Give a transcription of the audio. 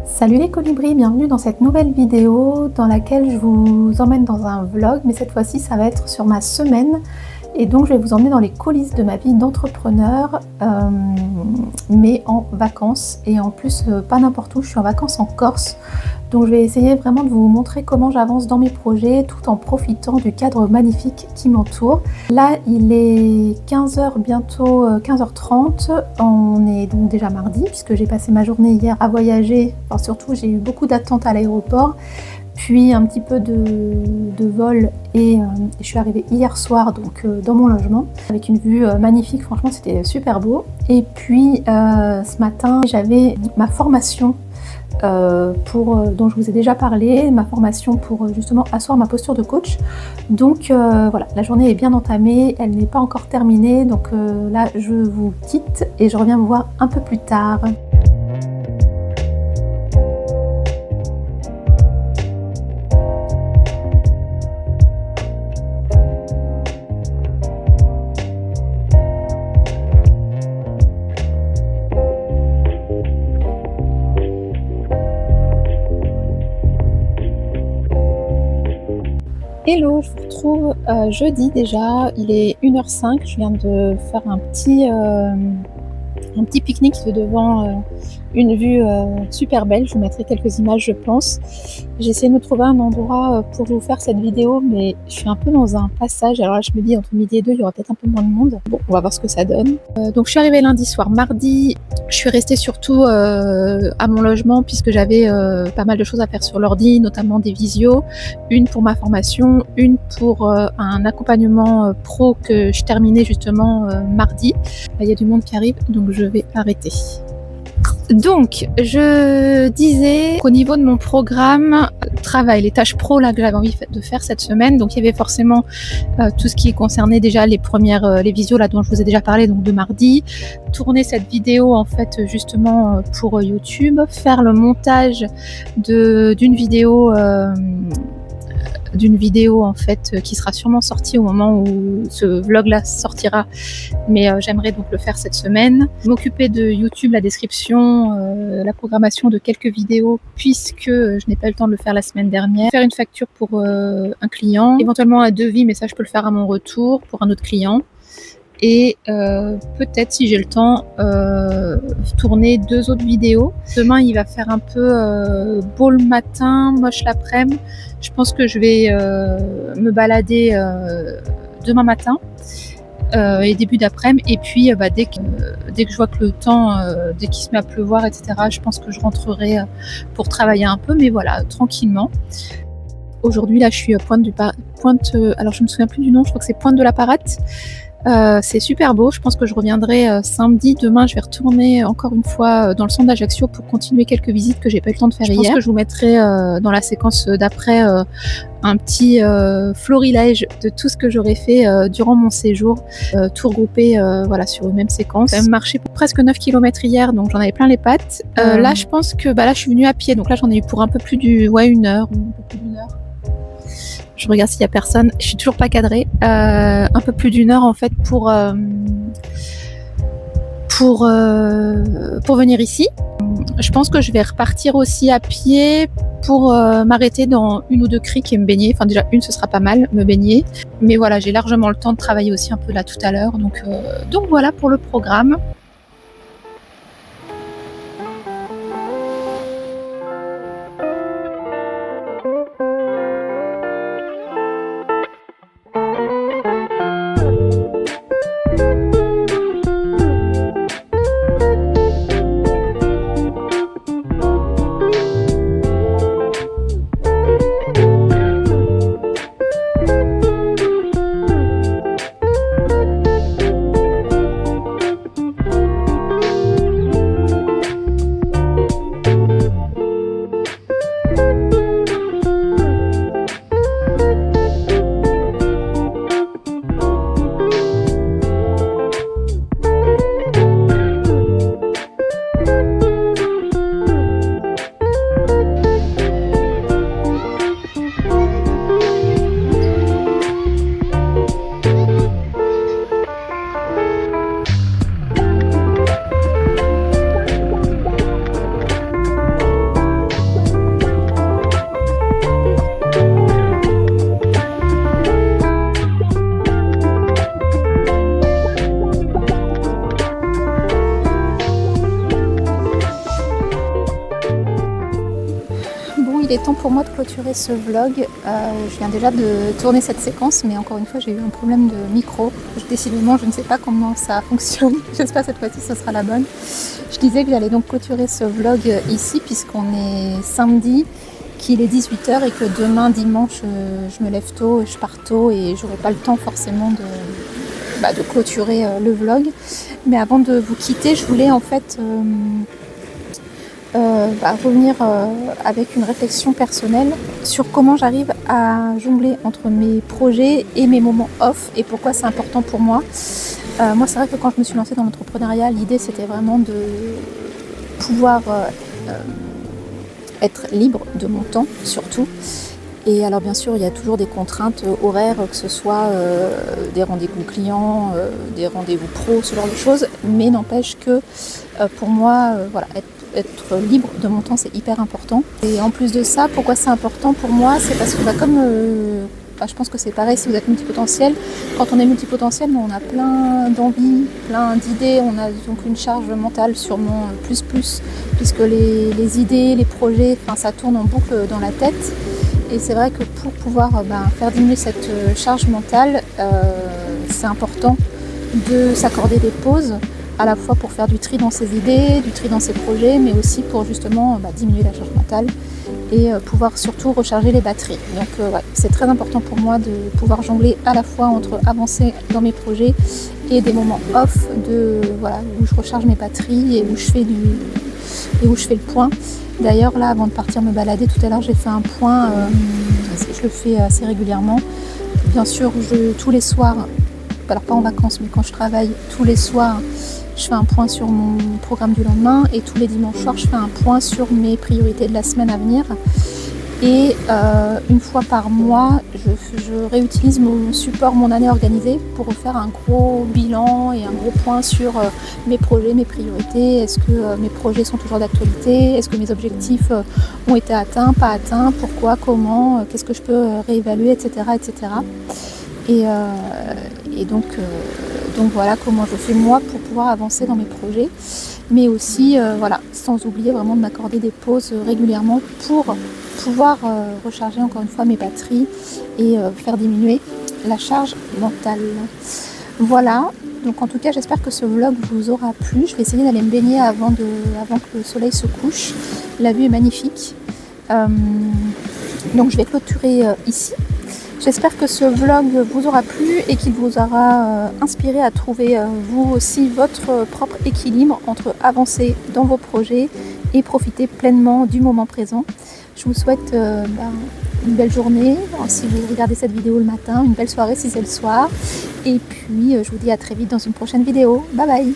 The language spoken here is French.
Salut les colibris, bienvenue dans cette nouvelle vidéo dans laquelle je vous emmène dans un vlog, mais cette fois-ci ça va être sur ma semaine et donc je vais vous emmener dans les coulisses de ma vie d'entrepreneur, mais en vacances et en plus pas n'importe où, je suis en vacances en Corse. Donc je vais essayer vraiment de vous montrer comment j'avance dans mes projets tout en profitant du cadre magnifique qui m'entoure. Là il est 15h, bientôt 15h30, on est donc déjà mardi puisque j'ai passé ma journée hier à voyager, enfin surtout j'ai eu beaucoup d'attentes à l'aéroport, puis un petit peu de vol et je suis arrivée hier soir donc dans mon logement avec une vue magnifique, franchement c'était super beau. Et puis ce matin j'avais ma formation dont je vous ai déjà parlé, ma formation pour justement asseoir ma posture de coach. Donc voilà, la journée est bien entamée, elle n'est pas encore terminée, donc là je vous quitte et je reviens vous voir un peu plus tard. Hello, je vous retrouve jeudi déjà, il est 1h05, je viens de faire un petit pique-nique devant une vue super belle. Je vous mettrai quelques images je pense. J'ai essayé de me trouver un endroit pour vous faire cette vidéo, mais je suis un peu dans un passage, alors là je me dis entre midi et 2 il y aura peut-être un peu moins de monde. Bon, on va voir ce que ça donne. Donc je suis arrivée lundi soir. Mardi je suis restée surtout à mon logement puisque j'avais pas mal de choses à faire sur l'ordi, notamment des visios, une pour ma formation, une pour un accompagnement pro que je terminais justement mardi. Là, il y a du monde qui arrive donc je vais arrêter. Donc, je disais qu'au niveau de mon programme travail, les tâches pro là que j'avais envie de faire cette semaine, donc il y avait forcément tout ce qui concernait déjà les visios là dont je vous ai déjà parlé, donc de mardi, tourner cette vidéo en fait justement pour YouTube, faire le montage d'une vidéo en fait qui sera sûrement sortie au moment où ce vlog là sortira, mais j'aimerais donc le faire cette semaine, m'occuper de YouTube, la description, la programmation de quelques vidéos puisque je n'ai pas eu le temps de le faire la semaine dernière, faire une facture pour un client, éventuellement un devis, mais ça je peux le faire à mon retour pour un autre client. Et peut-être si j'ai le temps tourner 2 autres vidéos. Demain il va faire un peu beau le matin, moche l'après-midi. Je pense que je vais me balader demain matin et début d'après-midi, et puis dès que je vois que le temps, dès qu'il se met à pleuvoir etc, je pense que je rentrerai pour travailler un peu, mais voilà, tranquillement. Aujourd'hui là je suis alors je me souviens plus du nom, je crois que c'est Pointe de la Parate. C'est super beau, je pense que je reviendrai samedi. Demain je vais retourner encore une fois dans le centre d'Ajaccio pour continuer quelques visites que j'ai pas eu le temps de faire hier. Je pense que je vous mettrai dans la séquence d'après un petit florilège de tout ce que j'aurais fait durant mon séjour, tout regroupé voilà, sur une même séquence. J'ai quand même marché pour presque 9 km hier, donc j'en avais plein les pattes. Là je pense que là je suis venue à pied, donc là j'en ai eu pour un peu plus une heure, ou un peu plus d'1 heure. Je regarde s'il y a personne, je suis toujours pas cadrée. Un peu plus d'1 heure en fait pour venir ici. Je pense que je vais repartir aussi à pied pour m'arrêter dans 1 ou 2 criques et me baigner. Enfin déjà une ce sera pas mal, me baigner. Mais voilà, j'ai largement le temps de travailler aussi un peu là tout à l'heure. Donc voilà pour le programme. il est temps pour moi de clôturer ce vlog. Je viens déjà de tourner cette séquence, mais encore une fois j'ai eu un problème de micro. Décidément je ne sais pas comment ça fonctionne, j'espère que cette fois-ci ce sera la bonne. Je disais que j'allais donc clôturer ce vlog ici puisqu'on est samedi, qu'il est 18h et que demain dimanche je me lève tôt et je pars tôt et j'aurai pas le temps forcément de clôturer le vlog. Mais avant de vous quitter, je voulais en fait revenir avec une réflexion personnelle sur comment j'arrive à jongler entre mes projets et mes moments off et pourquoi c'est important pour moi. Moi c'est vrai que quand je me suis lancée dans l'entrepreneuriat, l'idée c'était vraiment de pouvoir être libre de mon temps surtout. Et alors bien sûr il y a toujours des contraintes horaires, que ce soit des rendez-vous clients, des rendez-vous pro, ce genre de choses, mais n'empêche que pour moi être libre de mon temps c'est hyper important. Et en plus de ça, pourquoi c'est important pour moi, c'est parce que je pense que c'est pareil si vous êtes multipotentiel. Quand on est multipotentiel, on a plein d'envies, plein d'idées, on a donc une charge mentale sûrement plus, puisque les idées, les projets, ça tourne en boucle dans la tête. Et c'est vrai que pour pouvoir faire diminuer cette charge mentale, c'est important de s'accorder des pauses, à la fois pour faire du tri dans ses idées, du tri dans ses projets, mais aussi pour justement diminuer la charge mentale et pouvoir surtout recharger les batteries. Donc c'est très important pour moi de pouvoir jongler à la fois entre avancer dans mes projets et des moments off où je recharge mes batteries et où je fais le point. D'ailleurs là, avant de partir me balader tout à l'heure, j'ai fait un point, je le fais assez régulièrement. Bien sûr, tous les soirs, alors pas en vacances, mais quand je travaille, tous les soirs, je fais un point sur mon programme du lendemain et tous les dimanches soirs, je fais un point sur mes priorités de la semaine à venir. Et une fois par mois, je réutilise mon support Mon année organisée pour refaire un gros bilan et un gros point sur mes projets, mes priorités. Est-ce que mes projets sont toujours d'actualité? Est-ce que mes objectifs ont été atteints, pas atteints? Pourquoi? Comment? Qu'est-ce que je peux réévaluer, etc. etc. Et donc voilà comment je fais moi pour pouvoir avancer dans mes projets, mais aussi sans oublier vraiment de m'accorder des pauses régulièrement pour pouvoir recharger encore une fois mes batteries et faire diminuer la charge mentale. Voilà, donc en tout cas j'espère que ce vlog vous aura plu. Je vais essayer d'aller me baigner avant que le soleil se couche. La vue est magnifique, donc je vais clôturer ici. J'espère que ce vlog vous aura plu et qu'il vous aura inspiré à trouver vous aussi votre propre équilibre entre avancer dans vos projets et profiter pleinement du moment présent. Je vous souhaite une belle journée si vous regardez cette vidéo le matin, une belle soirée si c'est le soir. Et puis je vous dis à très vite dans une prochaine vidéo. Bye bye!